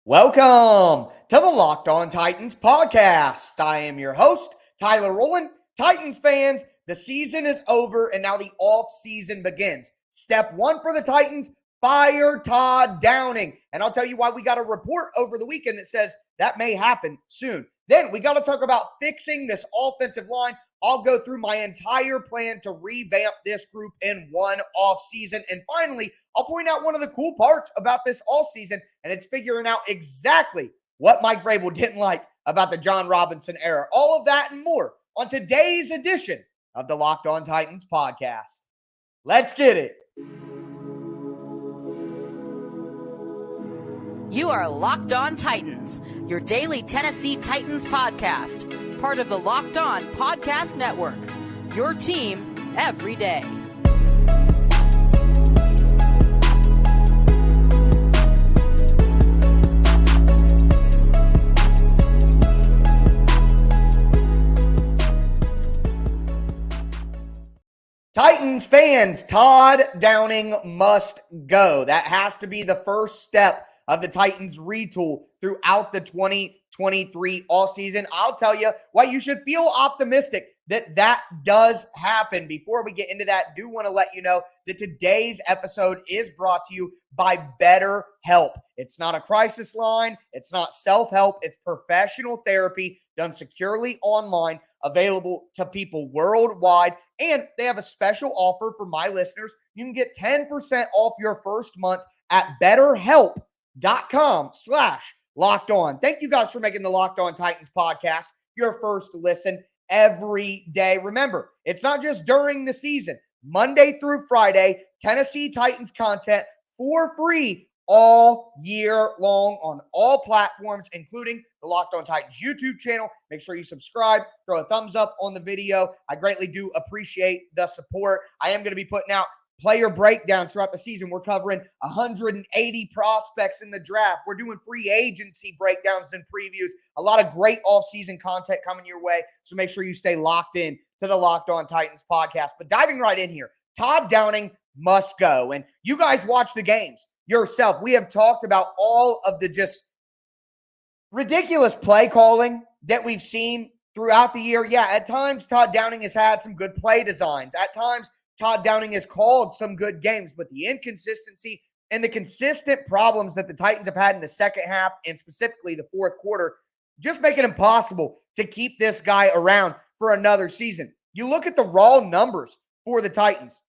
Welcome to the Locked On Titans podcast. I am your host, Tyler Rowland. Titans fans, the season is over and now the offseason begins. Step one for the Titans, fire Todd Downing. And I'll tell you why we got a report over the weekend that says that may happen soon. Then we got to talk about fixing this offensive line. I'll go through my entire plan to revamp this group in one offseason. And finally, I'll point out one of the cool parts about this offseason, and it's figuring out exactly what Mike Vrabel didn't like about the John Robinson era. All of that and more on today's edition of the Locked On Titans podcast. Let's get it. You are Locked On Titans, your daily Tennessee Titans podcast, part of the Locked On Podcast Network, your team every day. Titans fans, Todd Downing must go. That has to be the first step of the Titans retool throughout the 2023 offseason. I'll tell you why you should feel optimistic that does happen. Before we get into that, do want to let you know that today's episode is brought to you by BetterHelp. It's not a crisis line. It's not self-help. It's professional therapy done securely online, available to people worldwide. And they have a special offer for my listeners. You can get 10% off your first month at BetterHelp.com/locked on. Thank you guys for making the Locked On Titans podcast your first listen every day. Remember, it's not just during the season. Monday through Friday, Tennessee Titans content for free all year long on all platforms, including the Locked On Titans YouTube channel. Make sure you subscribe, throw a thumbs up on the video. I greatly do appreciate the support. I am going to be putting out player breakdowns throughout the season. We're covering 180 prospects in the draft. We're doing free agency breakdowns and previews. A lot of great off-season content coming your way. So make sure you stay locked in to the Locked On Titans podcast. But diving right in here, Todd Downing must go. And you guys watch the games yourself. We have talked about all of the just ridiculous play calling that we've seen throughout the year. Yeah, at times Todd Downing has had some good play designs. At times Todd Downing has called some good games, but the inconsistency and the consistent problems that the Titans have had in the second half and specifically the fourth quarter just make it impossible to keep this guy around for another season. You look at the raw numbers for the Titans.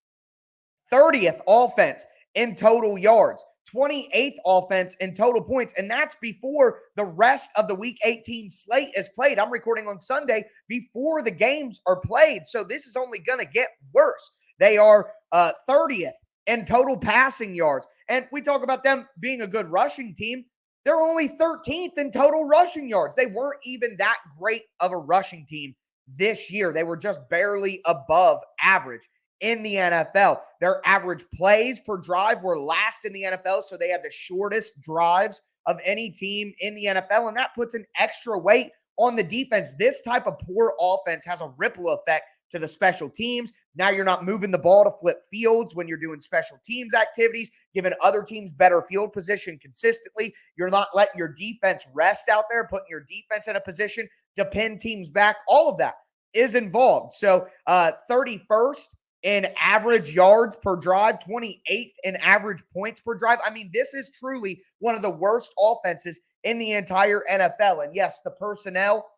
30th offense in total yards, 28th offense in total points, and that's before the rest of the Week 18 slate is played. I'm recording on Sunday before the games are played, so this is only going to get worse. They are 30th in total passing yards, and we talk about them being a good rushing team. They're only 13th in total rushing yards. They weren't even that great of a rushing team this year. They were just barely above average in the NFL. Their average plays per drive were last in the NFL, so they had the shortest drives of any team in the NFL, and that puts an extra weight on the defense. This type of poor offense has a ripple effect to the special teams. Now you're not moving the ball to flip fields when you're doing special teams activities, giving other teams better field position consistently. You're not letting your defense rest out there, putting your defense in a position to pin teams back. All of that is involved. So 31st in average yards per drive, 28th in average points per drive. I mean, this is truly one of the worst offenses in the entire NFL. And yes, the personnel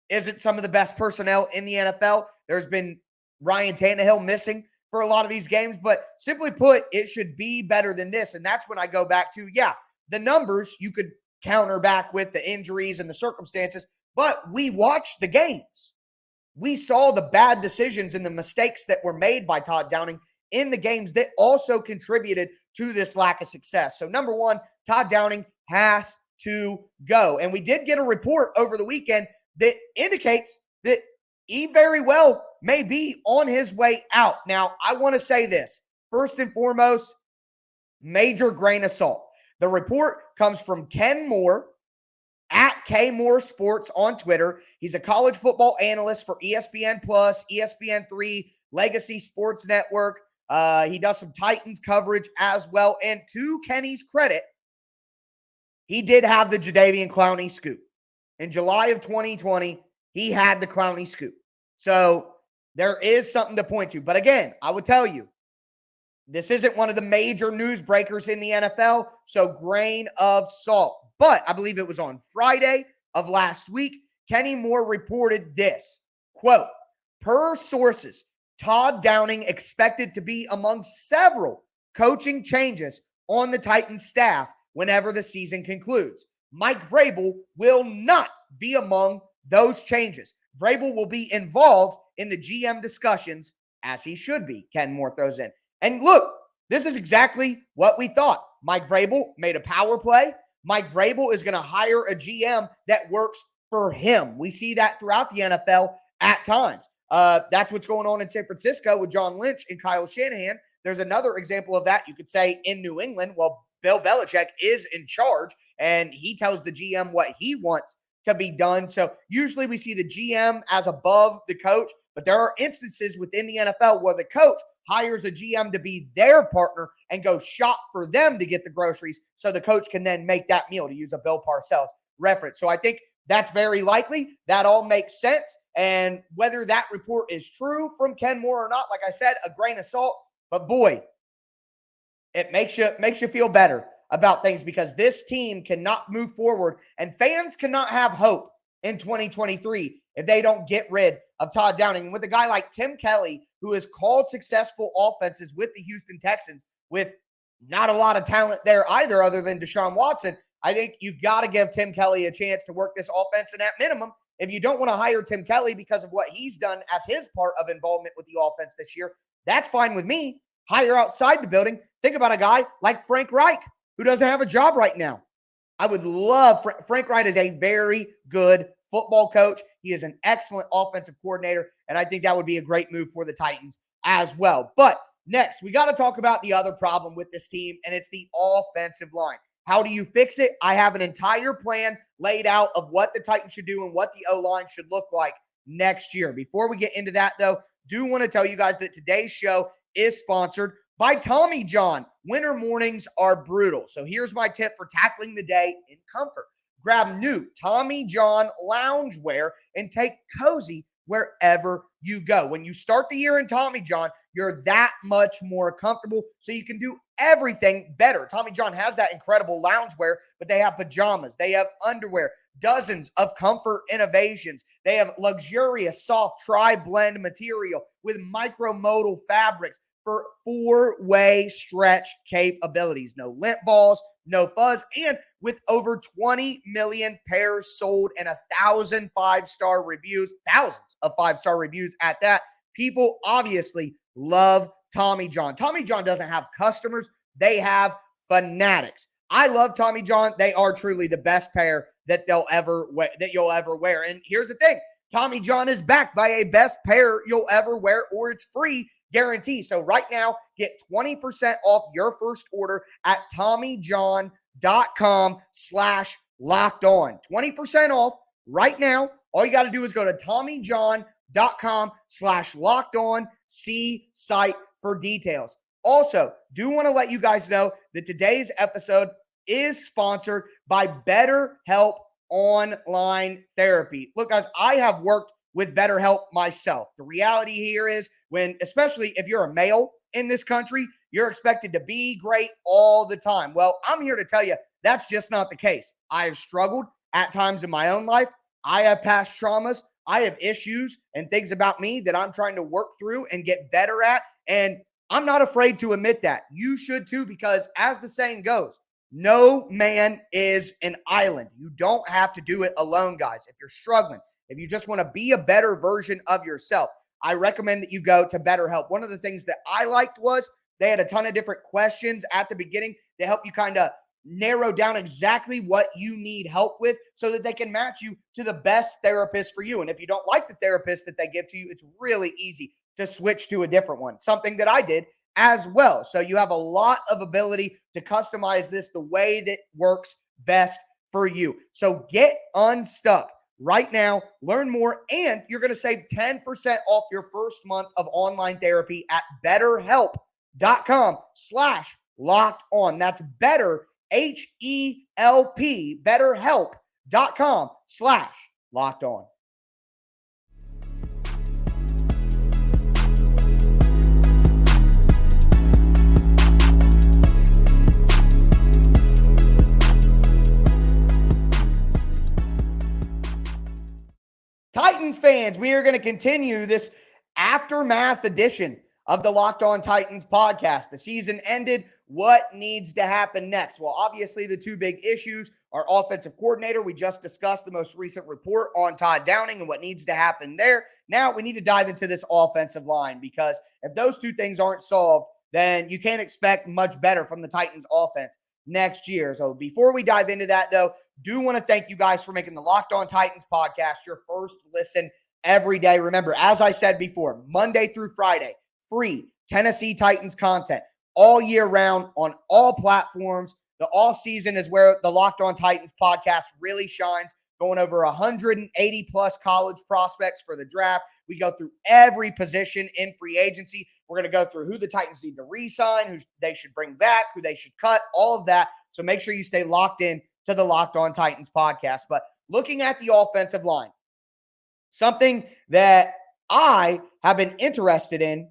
isn't some of the best personnel in the NFL. There's been Ryan Tannehill missing for a lot of these games, but simply put, it should be better than this. And that's when I go back to, the numbers you could counter back with the injuries and the circumstances, but we watched the games. We saw the bad decisions and the mistakes that were made by Todd Downing in the games that also contributed to this lack of success. So number one, Todd Downing has to go. And we did get a report over the weekend that indicates that he very well may be on his way out. Now, I want to say this. First and foremost, major grain of salt. The report comes from Ken Moore at K Moore Sports on Twitter. He's a college football analyst for ESPN Plus, ESPN3, Legacy Sports Network. He does some Titans coverage as well. And to Kenny's credit, he did have the Jadeveon Clowney scoop. In July of 2020, he had the Clowney scoop. So there is something to point to. But again, I would tell you, this isn't one of the major news breakers in the NFL, so grain of salt. But I believe it was on Friday of last week, Kenny Moore reported this, quote, per sources, Todd Downing expected to be among several coaching changes on the Titans staff whenever the season concludes. Mike Vrabel will not be among those changes. Vrabel will be involved in the GM discussions, as he should be, Ken Moore throws in. And look, this is exactly what we thought. Mike Vrabel made a power play. Mike Vrabel is going to hire a GM that works for him. We see that throughout the NFL at times. That's what's going on in San Francisco with John Lynch and Kyle Shanahan. There's another example of that you could say in New England. Well, Bill Belichick is in charge, and he tells the GM what he wants to be done. So usually we see the GM as above the coach, but there are instances within the NFL where the coach hires a GM to be their partner and go shop for them to get the groceries so the coach can then make that meal, to use a Bill Parcells reference. So I think that's very likely. That all makes sense. And whether that report is true from Ken Moore or not, like I said, a grain of salt. But boy, it makes you feel better about things, because this team cannot move forward and fans cannot have hope in 2023 if they don't get rid of Todd Downing. And with a guy like Tim Kelly, who has called successful offenses with the Houston Texans with not a lot of talent there either other than Deshaun Watson, I think you've got to give Tim Kelly a chance to work this offense. And at minimum, if you don't want to hire Tim Kelly because of what he's done as his part of involvement with the offense this year, that's fine with me. Hire outside the building. Think about a guy like Frank Reich, who doesn't have a job right now. I would love Frank Reich is a very good football coach. He is an excellent offensive coordinator, and I think that would be a great move for the Titans as well. But next, we got to talk about the other problem with this team, and it's the offensive line. How do you fix it? I have an entire plan laid out of what the Titans should do and what the O-line should look like next year. Before we get into that, though, do want to tell you guys that today's show is sponsored by Tommy John. Winter mornings are brutal, so here's my tip for tackling the day in comfort. Grab new Tommy John loungewear and take cozy wherever you go. When you start the year in Tommy John, you're that much more comfortable, so you can do everything better. Tommy John has that incredible loungewear, but they have pajamas, they have underwear, dozens of comfort innovations. They have luxurious, soft tri-blend material with micromodal fabrics for four-way stretch capabilities. No lint balls, no fuzz, and with over 20 million pairs sold and 1,000 five-star reviews, thousands of five-star reviews at that, people obviously love Tommy John. Tommy John doesn't have customers, they have fanatics. I love Tommy John. They are truly the best pair that you'll ever wear. And here's the thing, Tommy John is backed by a best pair you'll ever wear or it's free guarantee. So right now, get 20% off your first order at TommyJohn.com/lockedon. 20% off right now. All you got to do is go to TommyJohn.com/lockedon. See site for details. Also, do want to let you guys know that today's episode is sponsored by BetterHelp Online Therapy. Look, guys, I have worked with BetterHelp myself. The reality here is especially if you're a male in this country, you're expected to be great all the time. Well, I'm here to tell you that's just not the case. I have struggled at times in my own life. I have past traumas. I have issues and things about me that I'm trying to work through and get better at. And I'm not afraid to admit that. You should too, because as the saying goes, no man is an island. You don't have to do it alone, guys. If you're struggling, if you just want to be a better version of yourself, I recommend that you go to BetterHelp. One of the things that I liked was they had a ton of different questions at the beginning to help you kind of narrow down exactly what you need help with so that they can match you to the best therapist for you. And if you don't like the therapist that they give to you, it's really easy to switch to a different one, something that I did as well. So you have a lot of ability to customize this the way that works best for you. So get unstuck right now, learn more, and you're going to save 10% off your first month of online therapy at betterhelp.com/lockedon. That's better, H-E-L-P, betterhelp.com/lockedon. Titans fans, we are going to continue this aftermath edition of the Locked On Titans podcast. The season ended. What needs to happen next? Well, obviously, the two big issues are offensive coordinator. We just discussed the most recent report on Todd Downing and what needs to happen there. Now we need to dive into this offensive line, because if those two things aren't solved, then you can't expect much better from the Titans offense next year. So before we dive into that, though, do want to thank you guys for making the Locked On Titans podcast your first listen every day. Remember, as I said before, Monday through Friday, free Tennessee Titans content all year round on all platforms. The offseason is where the Locked On Titans podcast really shines, going over 180 plus college prospects for the draft. We go through every position in free agency. We're going to go through who the Titans need to re-sign, who they should bring back, who they should cut, all of that. So make sure you stay locked in to the Locked On Titans podcast. But looking at the offensive line, something that I have been interested in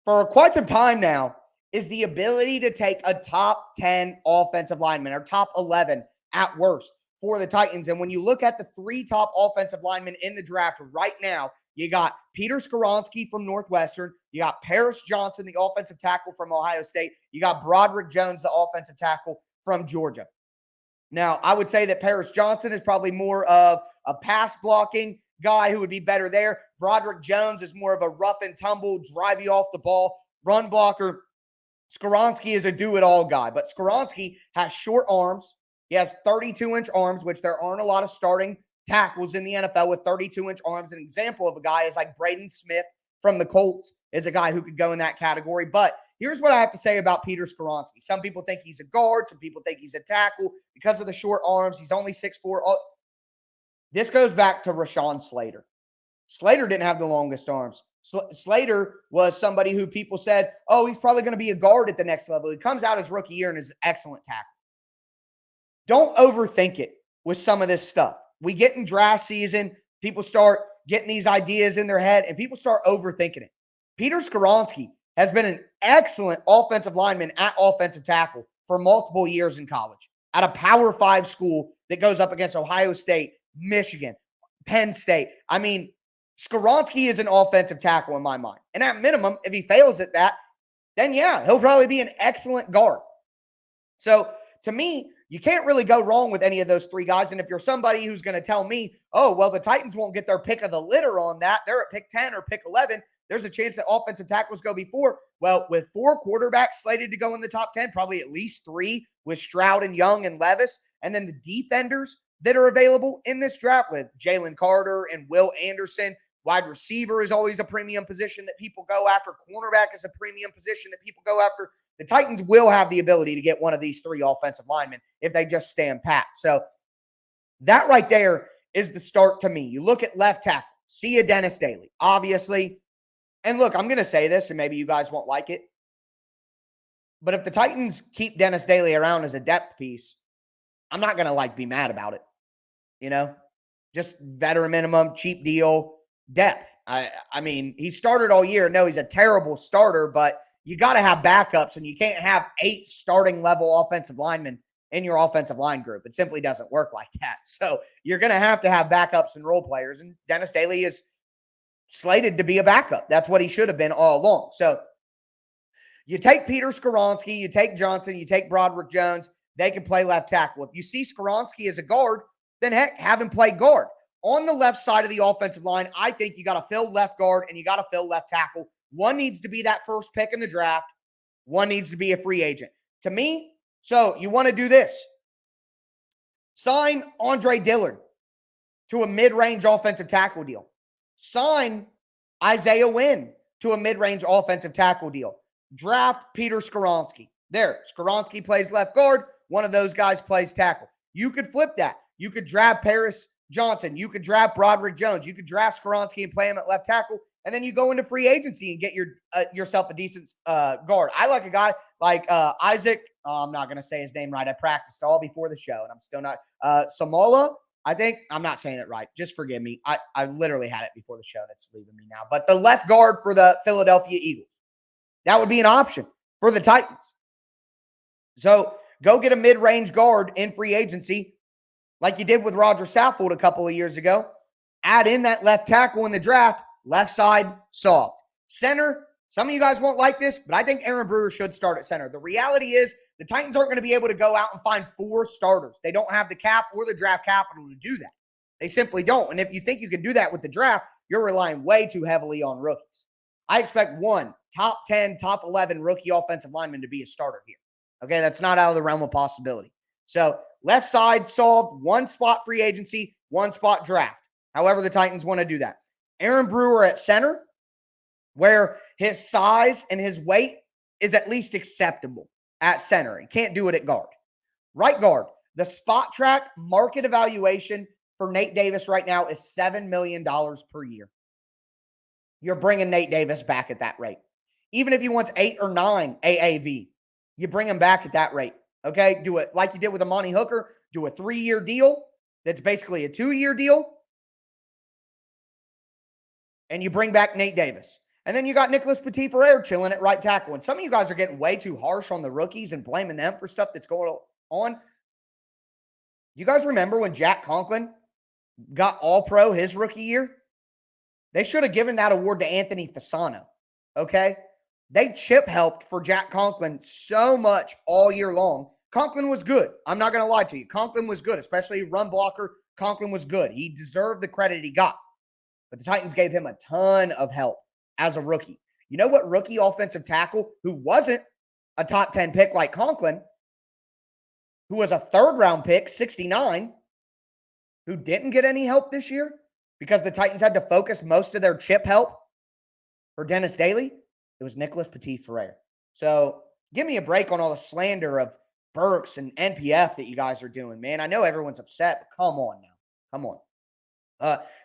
for quite some time now is the ability to take a top 10 offensive lineman, or top 11 at worst, for the Titans. And when you look at the three top offensive linemen in the draft right now, you got Peter Skoronski from Northwestern, you got Paris Johnson, the offensive tackle from Ohio State, you got Broderick Jones, the offensive tackle from Georgia. Now, I would say that Paris Johnson is probably more of a pass blocking guy who would be better there. Broderick Jones is more of a rough and tumble, drive you off the ball, run blocker. Skoronski is a do-it-all guy, but Skoronski has short arms. He has 32-inch arms, which there aren't a lot of starting tackles in the NFL with 32-inch arms. An example of a guy is like Braden Smith from the Colts is a guy who could go in that category. But here's what I have to say about Peter Skoronski. Some people think he's a guard. Some people think he's a tackle because of the short arms. He's only 6'4". This goes back to Rashawn Slater. Slater didn't have the longest arms. Slater was somebody who people said, oh, he's probably going to be a guard at the next level. He comes out his rookie year and is an excellent tackle. Don't overthink it with some of this stuff. We get in draft season, people start getting these ideas in their head, and people start overthinking it. Peter Skoronski has been an excellent offensive lineman at offensive tackle for multiple years in college at a Power 5 school that goes up against Ohio State, Michigan, Penn State. I mean, Skoronski is an offensive tackle in my mind. And at minimum, if he fails at that, then yeah, he'll probably be an excellent guard. So to me, you can't really go wrong with any of those three guys. And if you're somebody who's going to tell me, oh, well, the Titans won't get their pick of the litter on that, they're at pick 10 or pick 11, there's a chance that offensive tackles go before. Well, with 4 quarterbacks slated to go in the top 10, probably at least 3 with Stroud and Young and Levis, and then the defenders that are available in this draft with Jalen Carter and Will Anderson. Wide receiver is always a premium position that people go after. Cornerback is a premium position that people go after. The Titans will have the ability to get one of these 3 offensive linemen if they just stand pat. So that right there is the start to me. You look at left tackle, see a Dennis Daly, obviously. And look, I'm going to say this, and maybe you guys won't like it, but if the Titans keep Dennis Daly around as a depth piece, I'm not going to be mad about it. You know, just veteran minimum, cheap deal, depth. I mean, he started all year. No, he's a terrible starter, but you got to have backups, and you can't have 8 starting level offensive linemen in your offensive line group. It simply doesn't work like that. So you're going to have backups and role players, and Dennis Daly is slated to be a backup. That's what he should have been all along. So you take Peter Skoronski, you take Johnson, you take Broderick Jones. They can play left tackle. If you see Skoronski as a guard, then heck, have him play guard. On the left side of the offensive line, I think you got to fill left guard and you got to fill left tackle. One needs to be that first pick in the draft. One needs to be a free agent. To me, so you want to do this. Sign Andre Dillard to a mid-range offensive tackle deal. Sign Isaiah Wynn to a mid-range offensive tackle deal. Draft Peter Skoronski. There, Skoronski plays left guard. One of those guys plays tackle. You could flip that. You could draft Paris Johnson. You could draft Broderick Jones. You could draft Skoronski and play him at left tackle. And then you go into free agency and get yourself a decent guard. I like a guy like Isaac I'm not going to say his name right. I practiced all before the show, and I'm still not. Samola, I think. I'm not saying it right. Just forgive me. I literally had it before the show, and it's leaving me now. But the left guard for the Philadelphia Eagles, that would be an option for the Titans. So go get a mid-range guard in free agency like you did with Roger Saffold a couple of years ago. Add in that left tackle in the draft, left side, soft. Center, some of you guys won't like this, but I think Aaron Brewer should start at center. The reality is the Titans aren't going to be able to go out and find 4 starters. They don't have the cap or the draft capital to do that. They simply don't. And if you think you can do that with the draft, you're relying way too heavily on rookies. I expect one top 10, top 11 rookie offensive lineman to be a starter here. Okay, that's not out of the realm of possibility. So left side solved, 1 spot free agency, 1 spot draft. However the Titans want to do that. Aaron Brewer at center, where his size and his weight is at least acceptable at center. He can't do it at guard. Right guard, the spot track market evaluation for Nate Davis right now is $7 million per year. You're bringing Nate Davis back at that rate. Even if he wants 8 or 9 AAV, you bring him back at that rate. Okay, do it like you did with Amani Hooker. Do a 3-year deal that's basically a 2-year deal. And you bring back Nate Davis. And then you got Nicholas Petit-Frere chilling at right tackle. And some of you guys are getting way too harsh on the rookies and blaming them for stuff that's going on. You guys remember when Jack Conklin got All-Pro his rookie year? They should have given that award to Anthony Fasano, okay? They chip helped for Jack Conklin so much all year long. Conklin was good. I'm not going to lie to you. Conklin was good, especially run blocker. Conklin was good. He deserved the credit he got. But the Titans gave him a ton of help as a rookie. You know what rookie offensive tackle who wasn't a top 10 pick like Conklin, who was a 3rd-round pick, 69, who didn't get any help this year because the Titans had to focus most of their chip help for Dennis Daly? It was Nicholas Petit-Frere. So give me a break on all the slander of Burks and NPF that you guys are doing, man. I know everyone's upset, but come on now. Come on.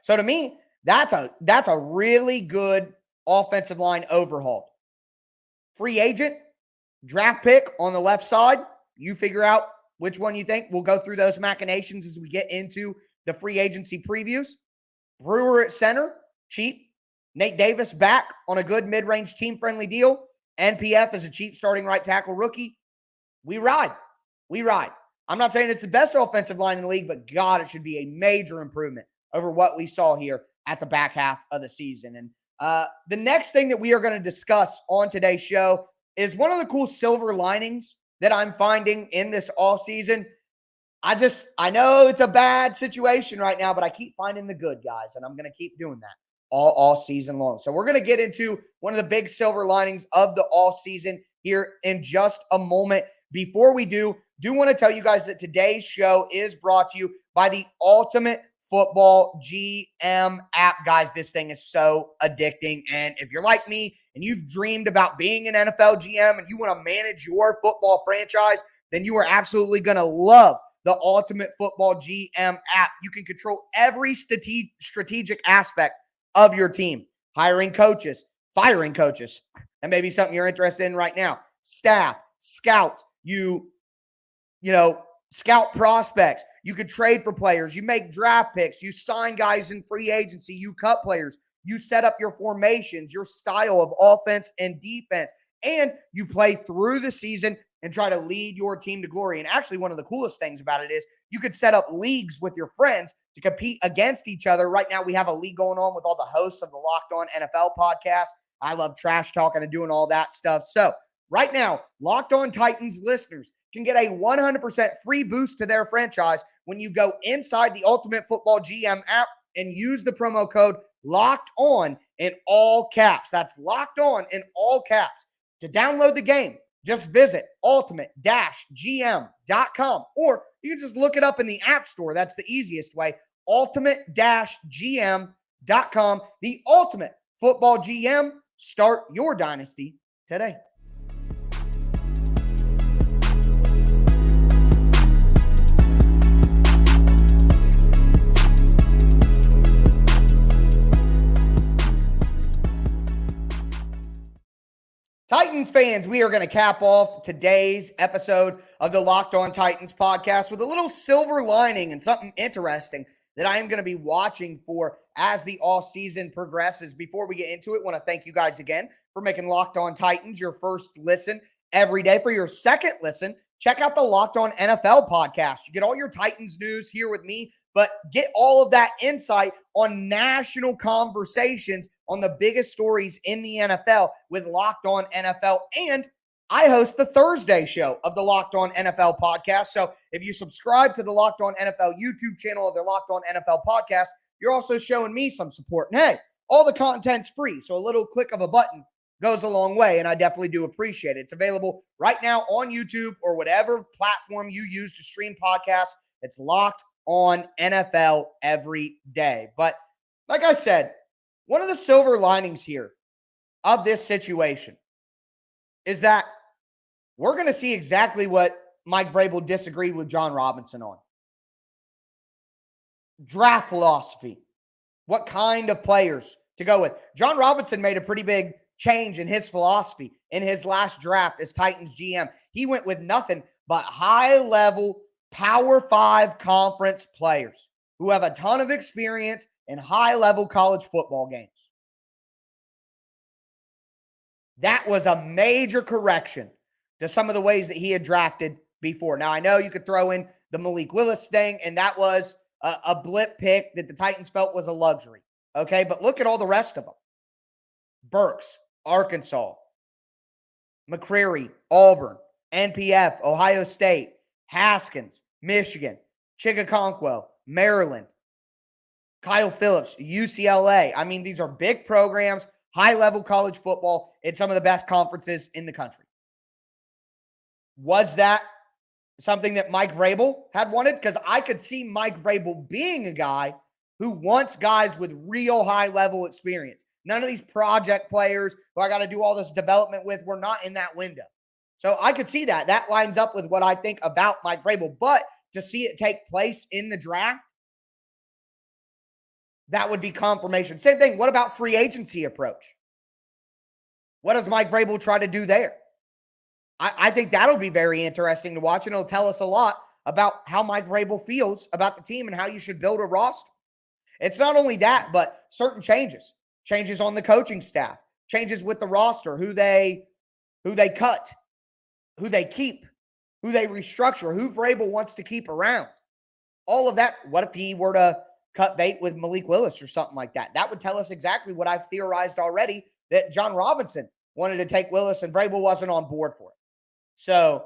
So to me, that's a really good offensive line overhaul. Free agent, draft pick on the left side. You figure out which one you think. We'll go through those machinations as we get into the free agency previews. Brewer at center, cheap. Nate Davis back on a good mid-range team-friendly deal. NPF is a cheap starting right tackle rookie. We ride. We ride. I'm not saying it's the best offensive line in the league, but God, it should be a major improvement over what we saw here at the back half of the season. And the next thing that we are going to discuss on today's show is one of the cool silver linings that I'm finding in this offseason. I know it's a bad situation right now, but I keep finding the good, guys, and I'm going to keep doing that all season long. So we're going to get into one of the big silver linings of the all season here in just a moment. Before we do want to tell you guys that today's show is brought to you by the Ultimate Football GM app. Guys, this thing is so addicting. And if you're like me and you've dreamed about being an NFL GM and you want to manage your football franchise, then you are absolutely going to love the Ultimate Football GM app. You can control every strategic aspect of your team. Hiring coaches, firing coaches, and maybe something you're interested in right now. Staff, scouts, you scout prospects. You could trade for players. You make draft picks. You sign guys in free agency. You cut players. You set up your formations, your style of offense and defense, and you play through the season and try to lead your team to glory. And actually, one of the coolest things about it is you could set up leagues with your friends to compete against each other. Right now, we have a league going on with all the hosts of the Locked On NFL podcast. I love trash talking and doing all that stuff. So right now, Locked On Titans listeners can get a 100% free boost to their franchise when you go inside the Ultimate Football GM app and use the promo code Locked On in all caps. That's Locked On in all caps. To download the game, just visit ultimate-gm.com, or you can just look it up in the App Store. That's the easiest way. Ultimate-gm.com. The Ultimate Football GM. Start your dynasty today. Titans Titans fans, we are going to cap off today's episode of the Locked On Titans podcast with a little silver lining and something interesting that I am going to be watching for as the offseason progresses. Before we get into it, I want to thank you guys again for making Locked On Titans your first listen every day. For your second listen, check out the Locked On NFL podcast. You get all your Titans news here with me, but get all of that insight on national conversations on the biggest stories in the NFL with Locked On NFL. And I host the Thursday show of the Locked On NFL podcast. So if you subscribe to the Locked On NFL YouTube channel of the Locked On NFL podcast, you're also showing me some support. And hey, all the content's free, so a little click of a button goes a long way, and I definitely do appreciate it. It's available right now on YouTube or whatever platform you use to stream podcasts. It's Locked On NFL every day. But like I said, one of the silver linings here of this situation is that we're going to see exactly what Mike Vrabel disagreed with John Robinson on. Draft philosophy. What kind of players to go with. John Robinson made a pretty big change in his philosophy in his last draft as Titans GM. He went with nothing but high-level Power 5 conference players who have a ton of experience in high-level college football games. That was a major correction to some of the ways that he had drafted before. Now, I know you could throw in the Malik Willis thing, and that was a blip pick that the Titans felt was a luxury. Okay, but look at all the rest of them. Burks, Arkansas, McCreary, Auburn, NPF, Ohio State, Haskins, Michigan, Chigaconquo, Maryland, Kyle Phillips, UCLA. I mean, these are big programs, high-level college football in some of the best conferences in the country. Was that something that Mike Vrabel had wanted? Because I could see Mike Vrabel being a guy who wants guys with real high-level experience. None of these project players who I got to do all this development with, we're not in that window. So I could see that. That lines up with what I think about Mike Vrabel. But to see it take place in the draft, that would be confirmation. Same thing. What about free agency approach? What does Mike Vrabel try to do there? I think that'll be very interesting to watch, and it'll tell us a lot about how Mike Vrabel feels about the team and how you should build a roster. It's not only that, but certain changes. Changes on the coaching staff, changes with the roster, who they cut, who they keep, who they restructure, who Vrabel wants to keep around. All of that. What if he were to cut bait with Malik Willis or something like that? That would tell us exactly what I've theorized already, that John Robinson wanted to take Willis and Vrabel wasn't on board for it. So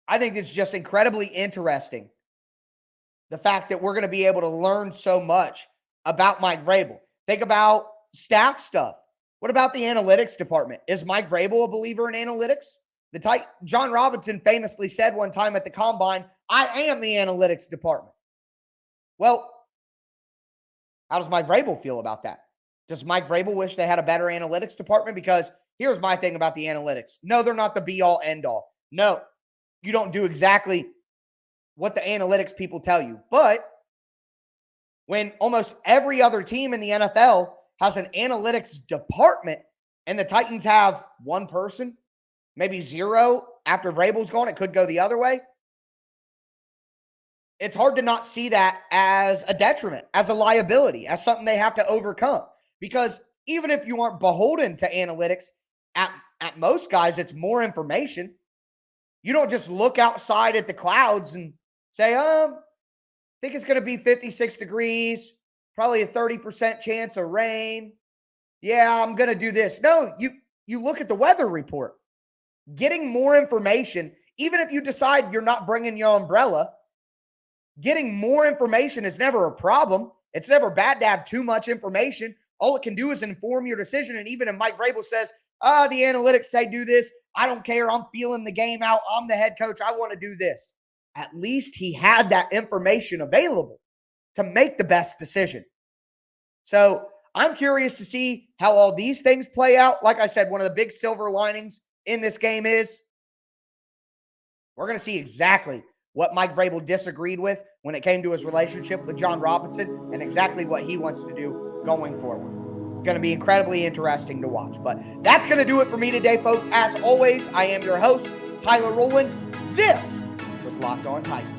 I think it's just incredibly interesting, the fact that we're going to be able to learn so much about Mike Vrabel. Think about staff stuff. What about the analytics department? Is Mike Vrabel a believer in analytics? John Robinson famously said one time at the Combine, "I am the analytics department." Well, how does Mike Vrabel feel about that? Does Mike Vrabel wish they had a better analytics department? Because here's my thing about the analytics. No, they're not the be-all, end-all. No, you don't do exactly what the analytics people tell you. But when almost every other team in the NFL has an analytics department and the Titans have one person, maybe zero after Vrabel's gone, it could go the other way. It's hard to not see that as a detriment, as a liability, as something they have to overcome. Because even if you aren't beholden to analytics, at most guys, it's more information. You don't just look outside at the clouds and say, I think it's going to be 56 degrees, probably a 30% chance of rain. Yeah, I'm going to do this. No, you look at the weather report. Getting more information, even if you decide you're not bringing your umbrella, getting more information is never a problem. It's never bad to have too much information. All it can do is inform your decision. And even if Mike Vrabel says, the analytics say do this, I don't care. I'm feeling the game out. I'm the head coach. I want to do this. At least he had that information available to make the best decision. So I'm curious to see how all these things play out. Like I said, one of the big silver linings in this game is we're going to see exactly what Mike Vrabel disagreed with when it came to his relationship with John Robinson and exactly what he wants to do going forward. going to be incredibly interesting to watch. But that's going to do it for me today, folks. As always, I am your host, Tyler Rowland. This was Locked On Titans.